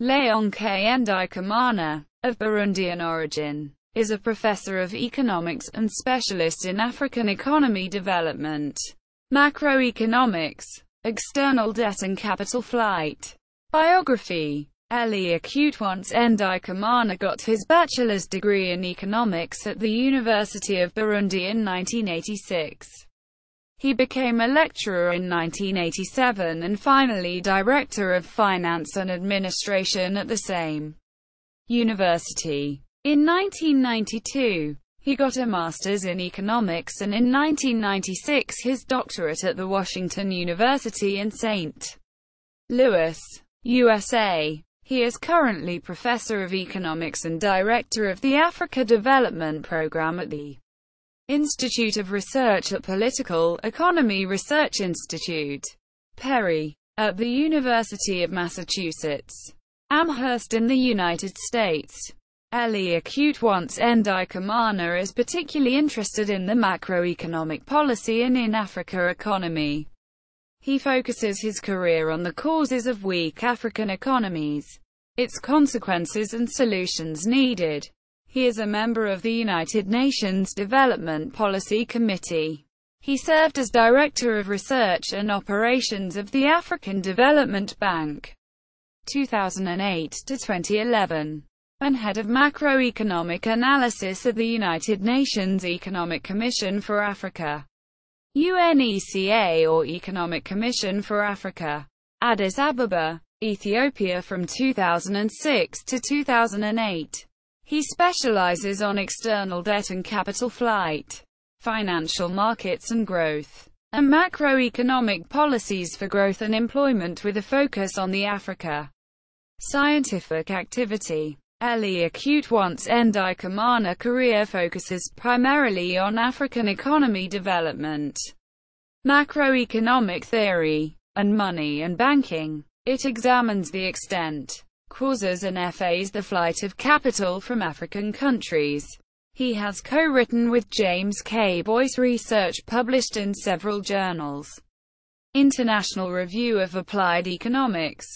Leonce Ndikumana, of Burundian origin, is a professor of economics and specialist in African economy development, macroeconomics, external debt and capital flight. Biography. Leonce Ndikumana got his bachelor's degree in economics at the University of Burundi in 1986. He became a lecturer in 1987 and finally director of finance and administration at the same university. In 1992, he got a master's in economics and in 1996 his doctorate at the Washington University in St. Louis, USA. He is currently professor of economics and director of the Africa Development Program at the Institute of Research at Political Economy Research Institute, Perry, at the University of Massachusetts, Amherst in the United States. Leonce Ndikumana is particularly interested in the macroeconomic policy and in Africa economy. He focuses his career on the causes of weak African economies, its consequences and solutions needed. He is a member of the United Nations Development Policy Committee. He served as Director of Research and Operations of the African Development Bank, 2008 to 2011, and Head of Macroeconomic Analysis at the United Nations Economic Commission for Africa, UNECA or Economic Commission for Africa, Addis Ababa, Ethiopia from 2006 to 2008. He specializes on external debt and capital flight, financial markets and growth, and macroeconomic policies for growth and employment with a focus on the Africa scientific activity. Leonce Ndikumana career focuses primarily on African economy development, macroeconomic theory, and money and banking. It examines the extent, causes and effects the flight of capital from African countries. He has co-written with James K. Boyce research published in several journals: International Review of Applied Economics,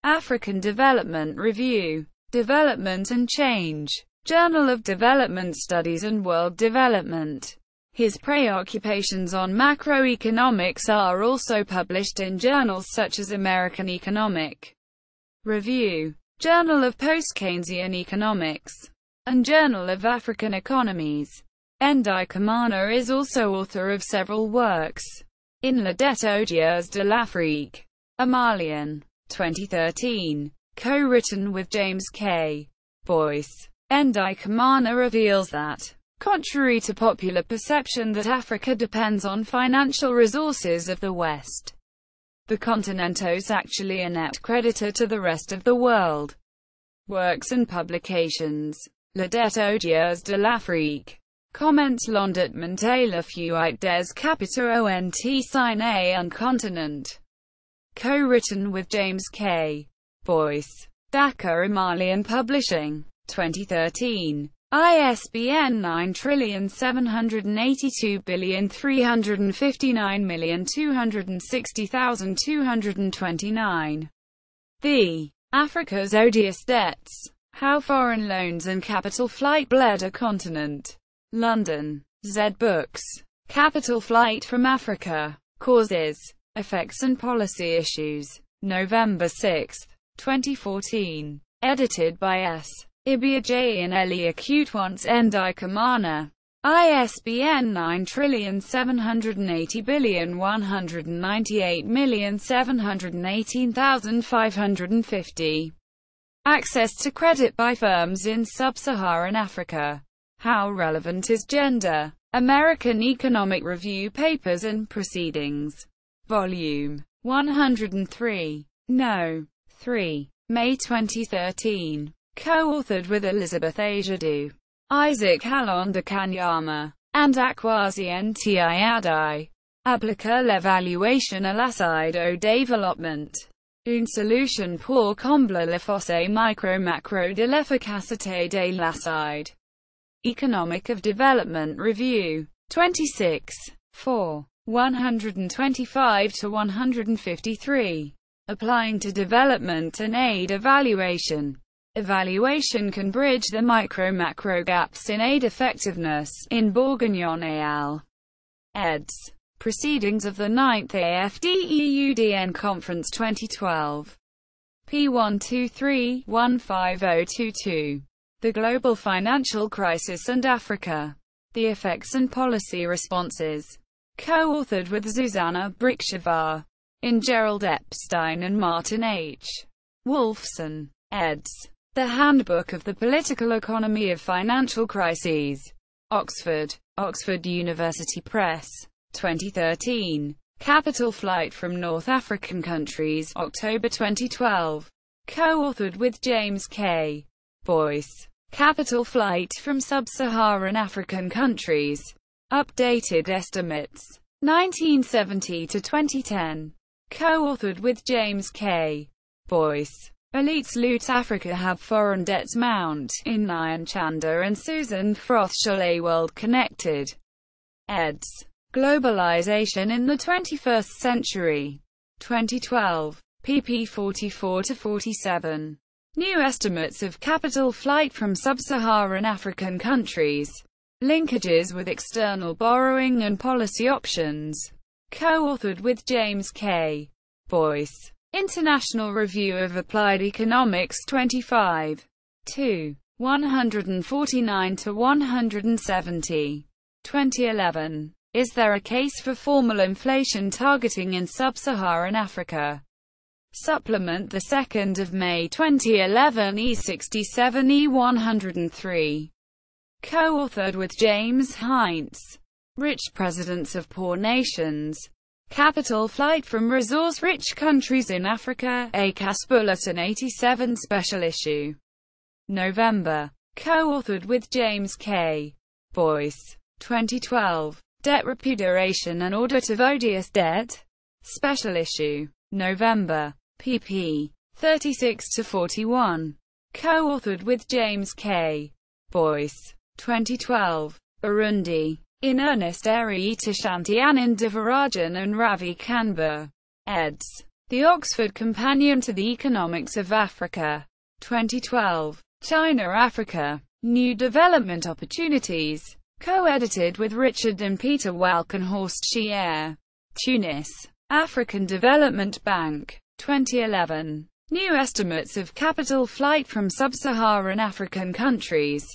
African Development Review, Development and Change, Journal of Development Studies and World Development. His preoccupations on macroeconomics are also published in journals such as American Economic Review, Journal of Post-Keynesian Economics, and Journal of African Economies. Ndikumana is also author of several works. In Les Dettes odieuses de l'Afrique, a Malian, 2013, co-written with James K. Boyce. Ndikumana reveals that, contrary to popular perception that Africa depends on financial resources of the West, the continent is actually a net creditor to the rest of the world. Works and publications. Les Dettes odieuses de l'Afrique. Comments L'endettement et la fuite des capitaux ont signé un continent. Co-written with James K. Boyce. Dakar Malian Publishing. 2013. ISBN 9782359260229. The Africa's Odious Debts. How Foreign Loans and Capital Flight Bled a Continent. London. Z Books. Capital Flight from Africa. Causes, Effects and Policy Issues. November 6, 2014. Edited by S. Ibiaje and Leonce Ndikumana. ISBN 9780198718550. Access to credit by firms in Sub-Saharan Africa. How relevant is gender? American Economic Review Papers and Proceedings. Volume 103. No. 3. May 2013. Co-authored with Elizabeth Ajadu, Isaac Halon de Kanyama, and Akwasi Nti Adai. Applique l'évaluation à l'aide au développement. Une solution pour combler le fossé micro-macro de l'efficacité de l'aide. Economic of Development Review. 26. 4. 125 to 153. applying to development and aid evaluation. Evaluation can bridge the micro-macro gaps in aid effectiveness, in Burundian al. eds. Proceedings of the 9th AFDEUDN Conference 2012. P123-15022. The Global Financial Crisis and Africa. The Effects and Policy Responses. Co-authored with Zuzana Brikshavar. In Gerald Epstein and Martin H. Wolfson. eds. The Handbook of the Political Economy of Financial Crises. Oxford. Oxford University Press. 2013. Capital Flight from North African Countries, October 2012. Co-authored with James K. Boyce. Capital Flight from Sub-Saharan African Countries. Updated Estimates. 1970 to 2010. Co-authored with James K. Boyce. Elites loot Africa have foreign debts mount, in Nyan Chanda and Susan Froth-Chollet. World Connected. eds. Globalization in the 21st Century. 2012. pp. 44-47. New estimates of capital flight from sub-Saharan African countries. Linkages with external borrowing and policy options. Co-authored with James K. Boyce. International Review of Applied Economics 25. 2. 149-170. 2011. Is there a case for formal inflation targeting in sub-Saharan Africa? Supplement 2 May 2011 E67 E103. Co-authored with James Heinz. Rich Presidents of Poor Nations. Capital Flight from Resource-Rich Countries in Africa, ACAS Bulletin 87 Special Issue. November. Co-authored with James K. Boyce. 2012. Debt Repudiation and Audit of Odious Debt. Special Issue. November. pp. 36-41. Co-authored with James K. Boyce. 2012. Burundi. In Ernest Eri Tashanti Anand Devarajan and Ravi Kanbur. eds. The Oxford Companion to the Economics of Africa. 2012. China-Africa. New Development Opportunities. Co-edited with Richard and Peter Walkenhorst Chier. Tunis. African Development Bank. 2011. New estimates of capital flight from sub-Saharan African countries.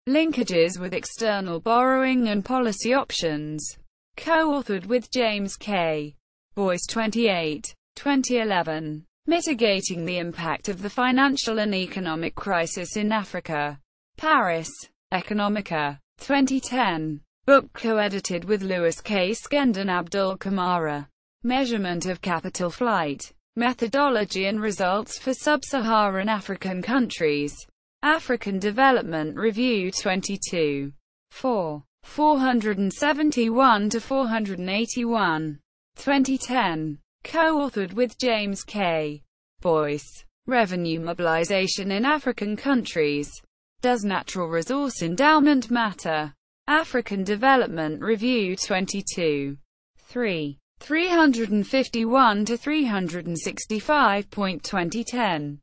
Linkages with external borrowing and policy options. Co-authored with James K. Boyce. 28. 2011. Mitigating the Impact of the Financial and Economic Crisis in Africa. Paris. Economica. 2010. Book co-edited with Louis K. Skend and Abdul Kamara. Measurement of Capital Flight. Methodology and Results for Sub-Saharan African Countries. African Development Review 22. 4. 471-481. 2010. Co-authored with James K. Boyce. Revenue Mobilization in African Countries. Does Natural Resource Endowment Matter? African Development Review 22. 3. 351-365. 2010.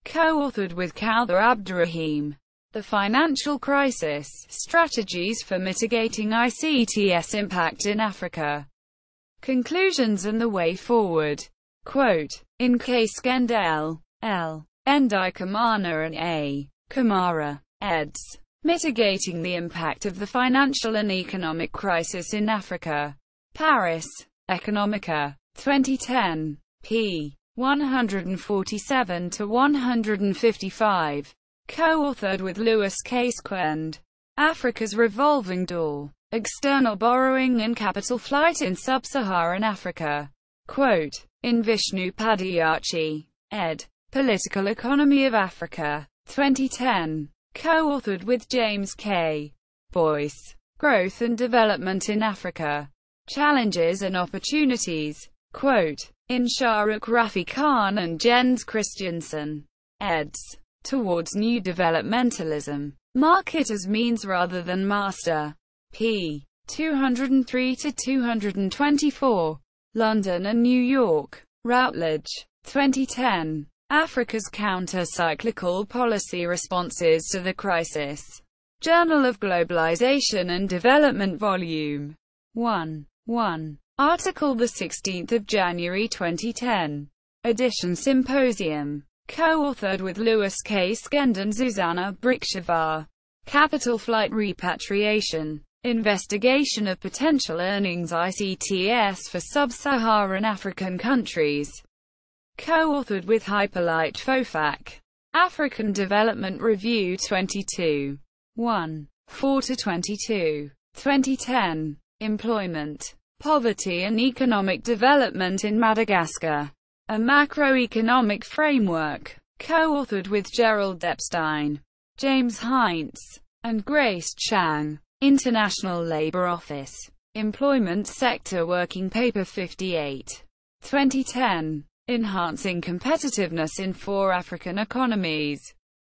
Co-authored with Kaldar Abdurrahim. The Financial Crisis, Strategies for Mitigating ICTS Impact in Africa. Conclusions and the Way Forward. Quote, in K. Skend L. Ndikumana and A. Kamara. eds. Mitigating the Impact of the Financial and Economic Crisis in Africa. Paris. Economica. 2010. p. 147-155. Co-authored with Louis K. Skend. Africa's Revolving Door. External Borrowing and Capital Flight in Sub-Saharan Africa. Quote, in Vishnu Padiyachi. ed. Political Economy of Africa. 2010. Co-authored with James K. Boyce. Growth and Development in Africa. Challenges and Opportunities. Quote, in Shahrukh Rafi Khan and Jens Christiansen. eds. Towards New Developmentalism. Market as Means Rather Than Master. p. 203-224. London and New York. Routledge. 2010. Africa's Counter-Cyclical Policy Responses to the Crisis. Journal of Globalization and Development Volume 1. 1. Article 16 January 2010. Edition Symposium. Co-authored with Louis K. Skend and Zuzana Brikshavar. Capital Flight Repatriation. Investigation of Potential Earnings ICTS for Sub-Saharan African Countries. Co-authored with Hypolite Fofak. African Development Review 22. 1. 4-22. 2010. Employment, Poverty and Economic Development in Madagascar. A Macroeconomic Framework. Co-authored with Gerald Epstein, James Heinz, and Grace Chang. International Labour Office. Employment Sector Working Paper 58. 2010. Enhancing Competitiveness in 4 African Economies.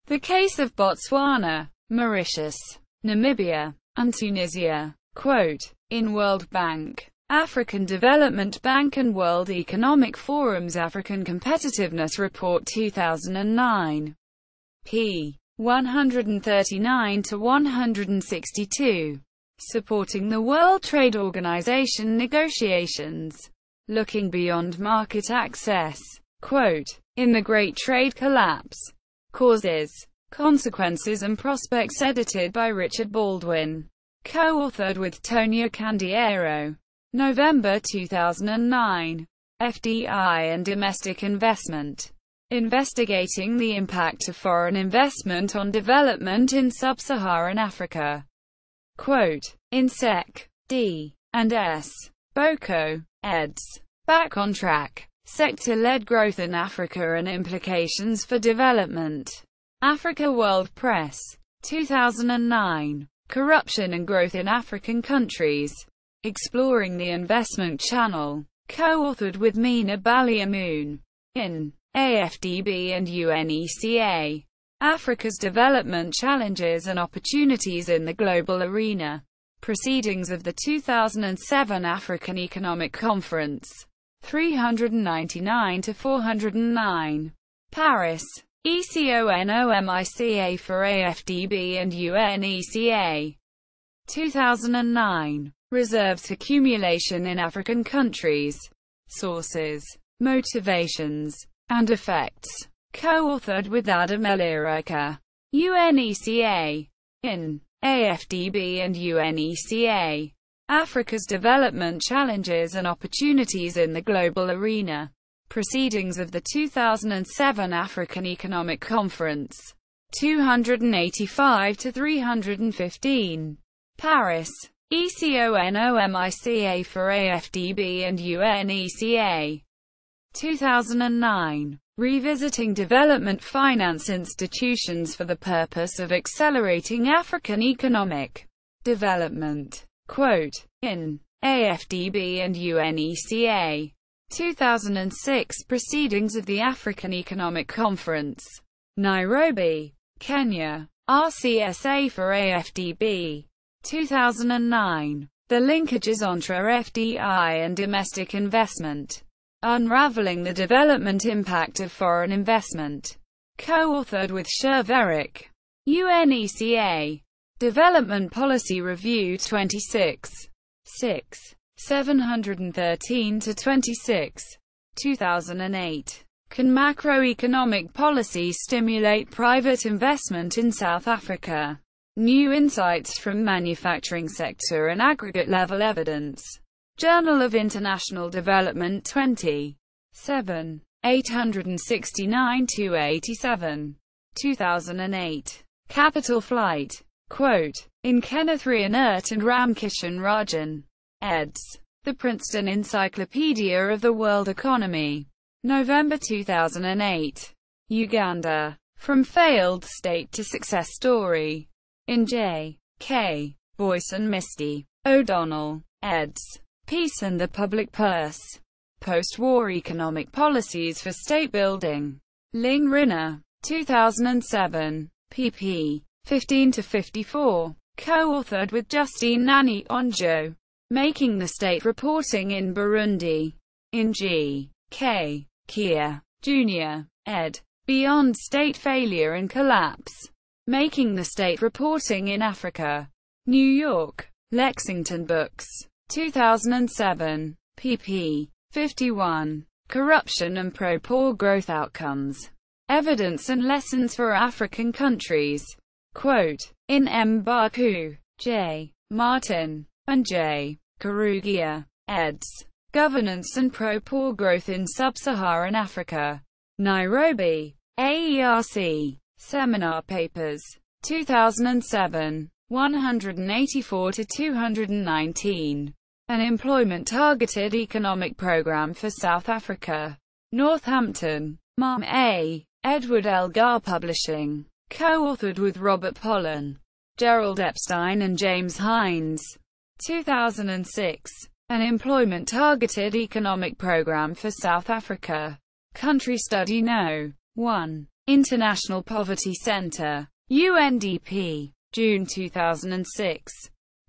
The Case of Botswana, Mauritius, Namibia, and Tunisia. Quote, in World Bank, African Development Bank and World Economic Forum's African Competitiveness Report 2009. p. 139-162. Supporting the World Trade Organization negotiations. Looking beyond market access. Quote, in the Great Trade Collapse. Causes, Consequences and Prospects, edited by Richard Baldwin. Co-authored with Tonia Candiero. November 2009. FDI and Domestic Investment. Investigating the Impact of Foreign Investment on Development in Sub-Saharan Africa. Quote, in Sec. D. and S. Boko, eds. Back on Track. Sector-Led Growth in Africa and Implications for Development. Africa World Press. 2009. Corruption and Growth in African Countries. Exploring the Investment Channel. Co-authored with Mina Baliamoon. In AFDB and UNECA. Africa's Development Challenges and Opportunities in the Global Arena. Proceedings of the 2007 African Economic Conference. 399-409. Paris. ECONOMICA for AFDB and UNECA. 2009. Reserves Accumulation in African Countries. Sources, Motivations, and Effects. Co-authored with Adam Elirika. UNECA. In AFDB and UNECA. Africa's Development Challenges and Opportunities in the Global Arena. Proceedings of the 2007 African Economic Conference. 285-315. Paris. ECONOMICA for AFDB and UNECA. 2009. Revisiting Development Finance Institutions for the Purpose of Accelerating African Economic Development. Quote, in AFDB and UNECA. 2006 Proceedings of the African Economic Conference. Nairobi, Kenya. RCSA for AFDB. 2009. The Linkages entre FDI and Domestic Investment. Unraveling the Development Impact of Foreign Investment. Co-authored with Sherverick. UNECA. Development Policy Review 26. 6. 713-26. 2008. Can macroeconomic policy stimulate private investment in South Africa? New insights from manufacturing sector and aggregate level evidence. Journal of International Development 20. 7. 869-87. 2008. Capital Flight. Quote, in Kenneth Rianert and Ramkishan Rajan. Eds. The Princeton Encyclopedia of the World Economy. November 2008. Uganda. From Failed State to Success Story. In J. K. Boyce and Misty. O'Donnell. Eds. Peace and the Public Purse. Post-War Economic Policies for State Building. Ling Rinner. 2007. pp. 15-54. Co-authored with Justine Nani Onjo. Making the State Reporting in Burundi. In G. K. Kia. Jr., ed. Beyond State Failure and Collapse. Making the State Reporting in Africa. New York, Lexington Books. 2007. pp. 51. Corruption and Pro-Poor Growth Outcomes. Evidence and Lessons for African Countries. Quote, in M. Baku, J. Martin, and J. Karugia, eds. Governance and Pro-Poor Growth in Sub-Saharan Africa. Nairobi, AERC. Seminar Papers. 2007. 184-219. An Employment-Targeted Economic Program for South Africa. Northampton. Marm A. Edward Elgar Publishing. Co-authored with Robert Pollan, Gerald Epstein and James Hines. 2006. An Employment-Targeted Economic Program for South Africa. Country Study No. 1. International Poverty Center. UNDP. June 2006.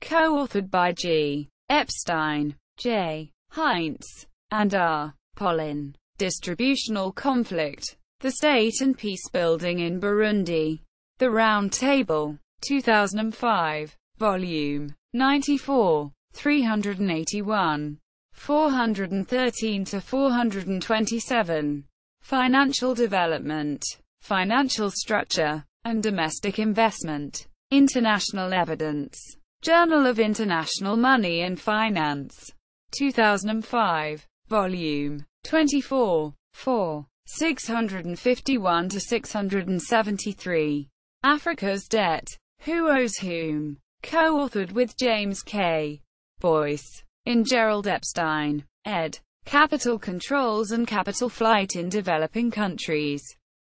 Co-authored by G. Epstein, J. Hines, and R. Pollan. Distributional Conflict. The State and Peacebuilding in Burundi. The Round Table. 2005. Volume 94. 381. 413-427. Financial Development, Financial Structure, and Domestic Investment. International Evidence. Journal of International Money and Finance. 2005. Volume 24. 4. 651-673. Africa's Debt. Who Owes Whom? Co-authored with James K. Boyce. In Gerald Epstein, ed. Capital Controls and Capital Flight in Developing Countries.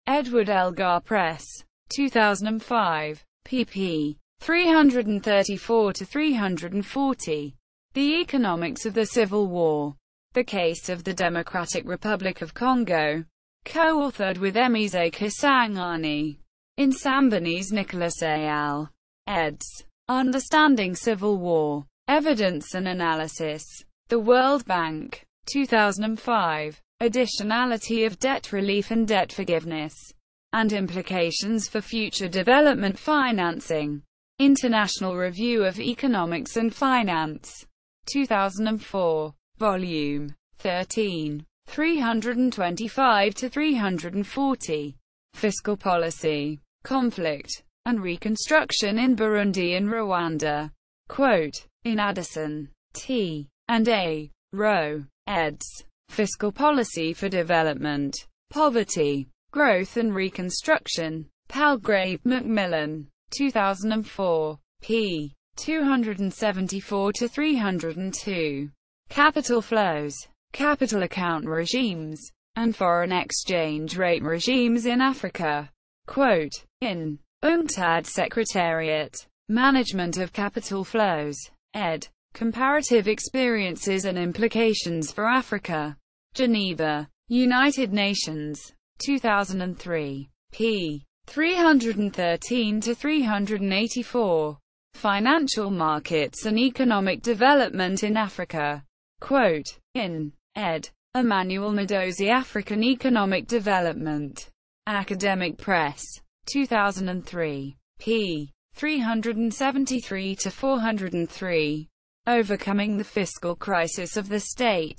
Edward Elgar Press. 2005. pp. 334-340. The Economics of the Civil War. The Case of the Democratic Republic of Congo. Co-authored with Emise Kisangani. In Sambanese Nicholas A. Al. eds. Understanding Civil War. Evidence and Analysis. The World Bank. 2005. Additionality of Debt Relief and Debt Forgiveness. And Implications for Future Development Financing. International Review of Economics and Finance. 2004. Volume 13. 325-340. Fiscal Policy, Conflict, and Reconstruction in Burundi and Rwanda. Quote, in Addison, T. and A. Rowe, eds. Fiscal Policy for Development, Poverty, Growth and Reconstruction. Palgrave Macmillan. 2004. p. 274-302. Capital Flows, Capital Account Regimes, and Foreign Exchange Rate Regimes in Africa. Quote, in UNCTAD Secretariat, Management of Capital Flows, ed. Comparative Experiences and Implications for Africa. Geneva, United Nations. 2003. p. 313-384. Financial Markets and Economic Development in Africa. Quote, in ed. Emmanuel Madozi African Economic Development. Academic Press. 2003. p. 373-403. Overcoming the Fiscal Crisis of the State.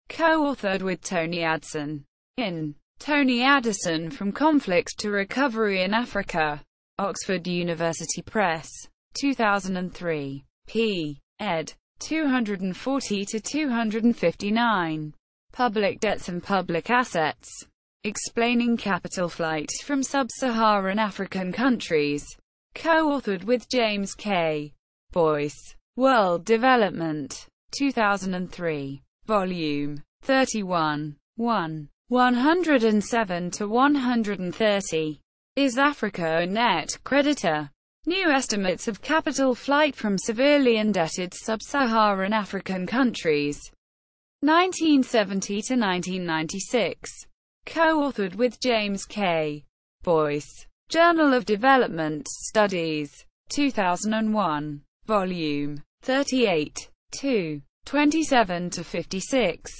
Co-authored with Tony Addison. In Tony Addison From Conflict to Recovery in Africa. Oxford University Press. 2003. p. ed. 240-259. Public Debts and Public Assets. Explaining Capital Flight from Sub-Saharan African Countries. Co-authored with James K. Boyce. World Development. 2003. Volume 31. 1. 107-130. Is Africa a net creditor? New estimates of capital flight from severely indebted sub-Saharan African countries. 1970-1996. Co-authored with James K. Boyce. Journal of Development Studies. 2001. Volume 38. 2. 27-56.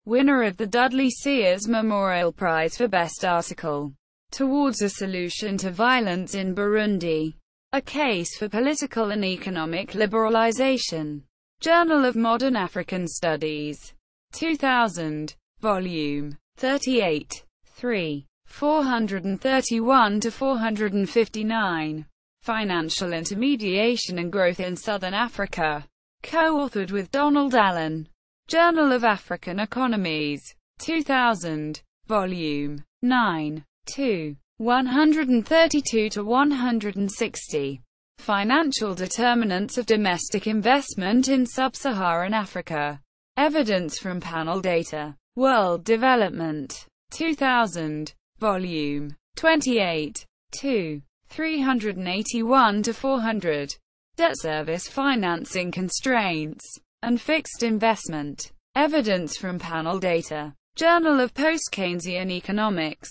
winner of the Dudley Sears Memorial Prize for Best Article. Towards a Solution to Violence in Burundi. A Case for Political and Economic Liberalization. Journal of Modern African Studies. 2000. Volume 38. 3. 431-459. Financial Intermediation and Growth in Southern Africa. Co-authored with Donald Allen. Journal of African Economies. 2000. Volume 9. 2. 132-160. Financial Determinants of Domestic Investment in Sub-Saharan Africa. Evidence from Panel Data. World Development. 2000. Volume 28. 2. 381-400. Debt Service Financing Constraints and Fixed Investment. Evidence from Panel Data. Journal of Post-Keynesian Economics.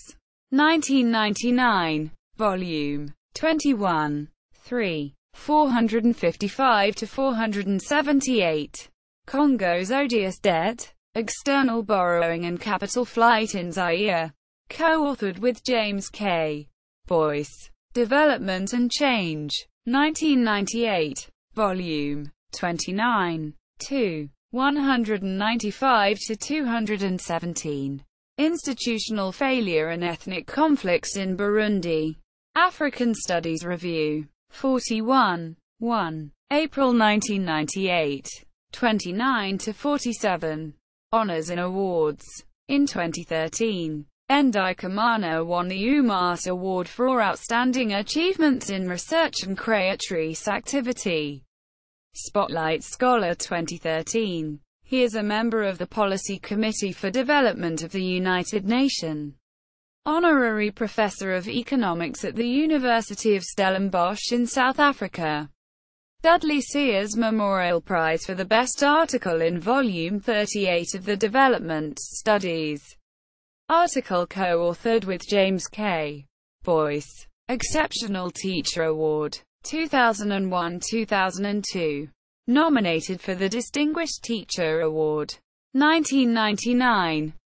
1999. Volume 21. 3. 455-478. Congo's Odious Debt, External Borrowing and Capital Flight in Zaire. Co-authored with James K. Boyce. Development and Change. 1998. Volume 29. 2. 195-217. Institutional Failure and Ethnic Conflicts in Burundi. African Studies Review. 41. 1. April 1998. 29-47. Honors and Awards. In 2013, Ndikumana won the UMass Award for Outstanding Achievements in Research and Creatrice Activity. Spotlight Scholar 2013. He is a member of the Policy Committee for Development of the United Nations. Honorary Professor of Economics at the University of Stellenbosch in South Africa. Dudley Sears Memorial Prize for the Best Article in Volume 38 of the Development Studies. Article co-authored with James K. Boyce. Exceptional Teacher Award. 2001-2002. Nominated for the Distinguished Teacher Award. 1999.